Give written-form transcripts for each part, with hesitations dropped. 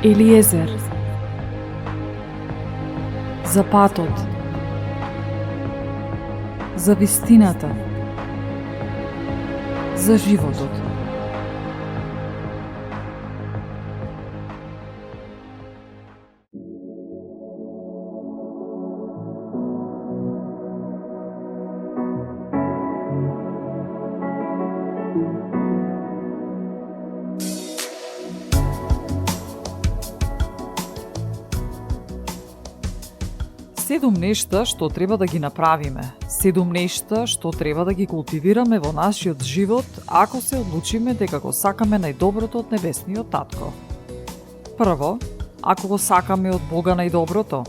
Елиезер. За патот. За вистината. За животот. Седум нешта што треба да ги направиме. Седум нешта што треба да ги култивираме во нашиот живот ако се одлучиме дека го сакаме најдоброто од небесниот татко. Прво, ако го сакаме од Бога најдоброто,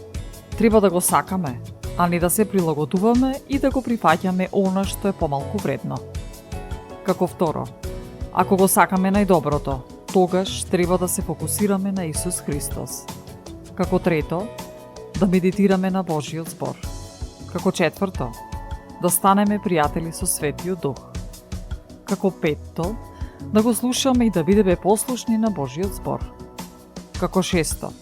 треба да го сакаме, а не да се прилагодуваме и да го прифаќаме она што е помалку вредно. Како второ, ако го сакаме најдоброто, тогаш треба да се фокусираме на Исус Христос. Како трето, да медитираме на Божиот збор. Како четврто, да станеме пријатели со Светиот Дух. Како петто, да го слушаме и да бидеме послушни на Божиот збор. Како шесто,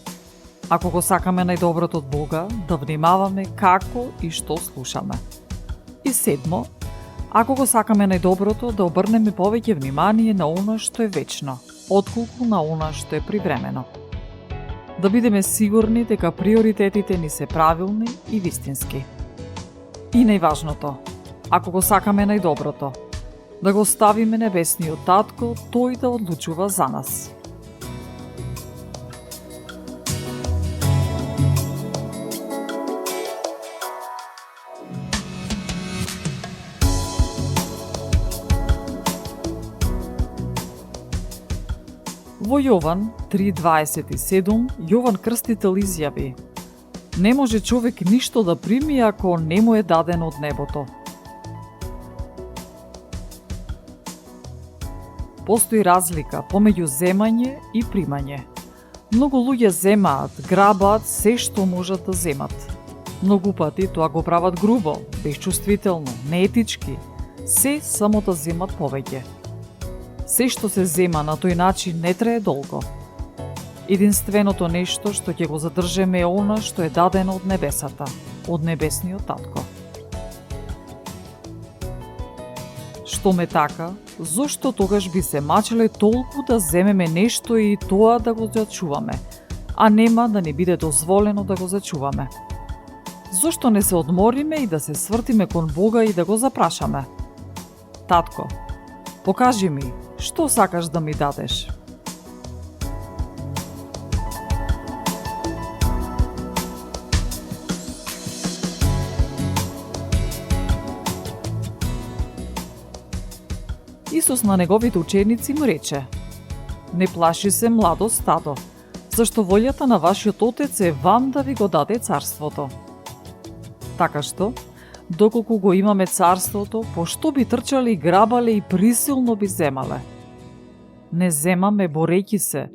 ако го сакаме најдоброто од Бога, да внимаваме како и што слушаме. И седмо, ако го сакаме најдоброто, да обрнеме повеќе внимание на она што е вечно, отколку на она што е привремено. Да бидеме сигурни дека приоритетите ни се правилни и вистински. И најважното, ако го сакаме најдоброто, да го ставиме небесниот татко, тој да одлучува за нас. Во Јован 3.27, Јован Крстител изјави: Не може човек ништо да прими ако не му е дадено од небото. Постои разлика помеѓу земање и примање. Многу луѓе земаат, грабаат се што можат да земат. Многу пати тоа го прават грубо, безчувствително, неетички, се само да земат повеќе. Се што се зема на тој начин не трае долго. Единственото нешто што ќе го задржеме е она што е дадено од небесата, од небесниот татко. Што ме така, зошто тогаш би се мачеле толку да земеме нешто и тоа да го зачуваме, а нема да ни биде дозволено да го зачуваме? Зошто не се одмориме и да се свртиме кон Бога и да го запрашаме? Татко, покажи ми, што сакаш да ми дадеш? Исус на неговите ученици му рече: Не плаши се, младо стадо, зашто волјата на вашиот Отец е вам да ви го даде царството. Така што, доколку го имаме царството, пошто би трчале и грабале и присилно би земале? Не земаме борејќи се,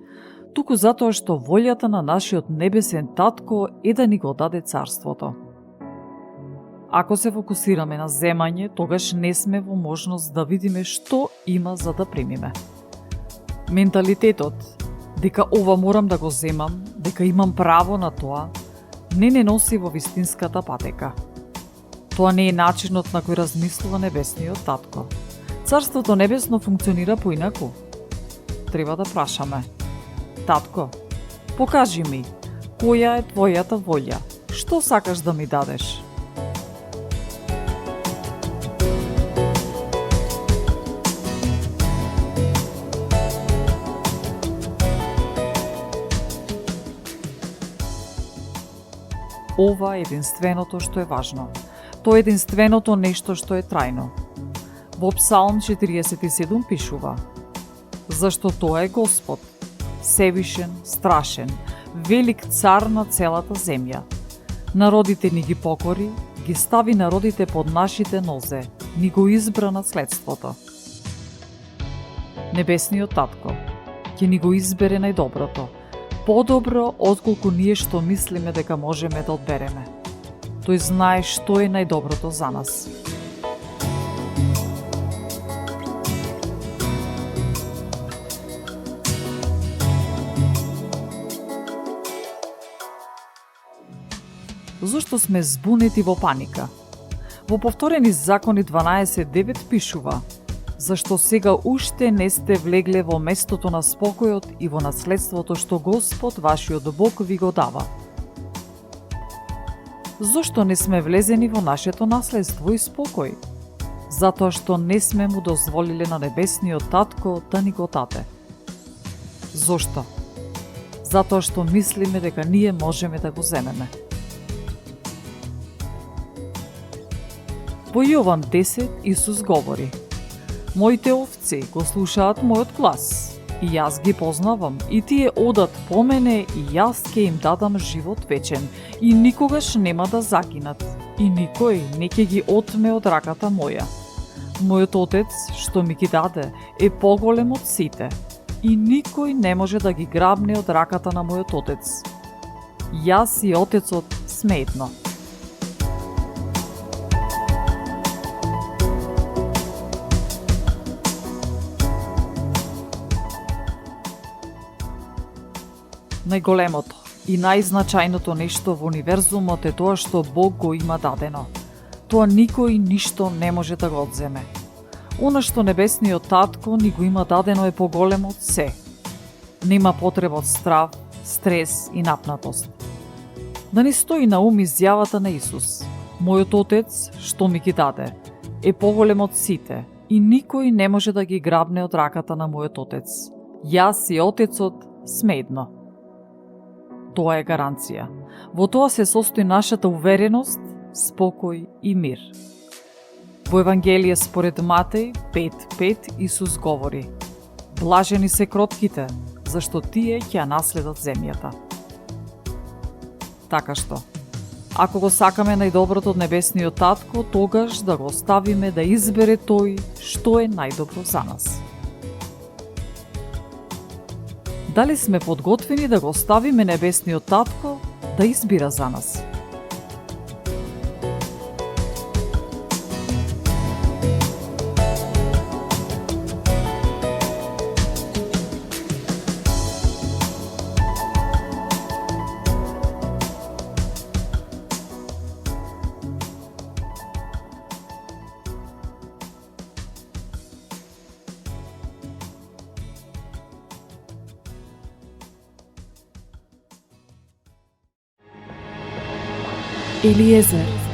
туку затоа што волјата на нашиот небесен татко е да ни го даде царството. Ако се фокусираме на земање, тогаш не сме во можност да видиме што има за да примиме. Менталитетот дека ова морам да го земам, дека имам право на тоа, не носи во вистинската патека. Тоа не е начинот на кој размислува небесниот татко. Царството небесно функционира поинаку. Треба да прашаме: Татко, покажи ми, која е твојата волја? Што сакаш да ми дадеш? Ова е единственото што е важно. Тоа е единственото нешто што е трајно. Во Псалм 47 пишува: Зашто тоа е Господ, севишен, страшен, велик цар на целата земја. Народите ни ги покори, ги стави народите под нашите нозе, ни го избра наследството. Небесниот татко ќе ни го избере најдоброто, подобро отколку ние што мислиме дека можеме да одбереме. Тој знае што е најдоброто за нас. Зошто сме збунети во паника? Во повторени закони 12.9 пишува: зашто сега уште не сте влегле во местото на спокојот и во наследството што Господ вашиот Бог ви го дава. Зошто не сме влезени во нашето наследство и спокој? Затоа што не сме му дозволиле на небесниот татко да ни го даде. Зошто? Затоа што мислиме дека ние можеме да го земеме. Во Јован 10 Исус говори: моите овци го слушаат мојот глас, и јас ги познавам, и тие одат по мене, и јас ќе им дадам живот вечен, и никогаш нема да загинат, и никој не ќе ги отме од раката моја. Мојот Отец, што ми ги даде, е поголем од сите, и никој не може да ги грабне од раката на мојот Отец. Јас и Отецот сме едно. Најголемото и најзначајното нешто во универзумот е тоа што Бог го има дадено. Тоа никој ништо не може да го одземе. Она што небесниот татко ни го има дадено е поголемо од се. Нема потреба од страв, стрес и напнатост. Да ни стои на ум изјавата на Исус: мојот Отец што ми ги даде е поголем од сите, и никој не може да ги грабне од раката на мојот Отец. Јас и Отецот сме едно. Тоа е гаранција. Во тоа се состои нашата увереност, спокој и мир. Во Евангелие според Матеј 5.5 Исус говори: блажени се кротките, зашто тие ќе ја наследат земјата. Така што, ако го сакаме најдоброто од небесниот татко, тогаш да го оставиме да избере тој што е најдобро за нас. Дали сме подготвени да го оставиме небесниот татко да избира за нас? Елиезер.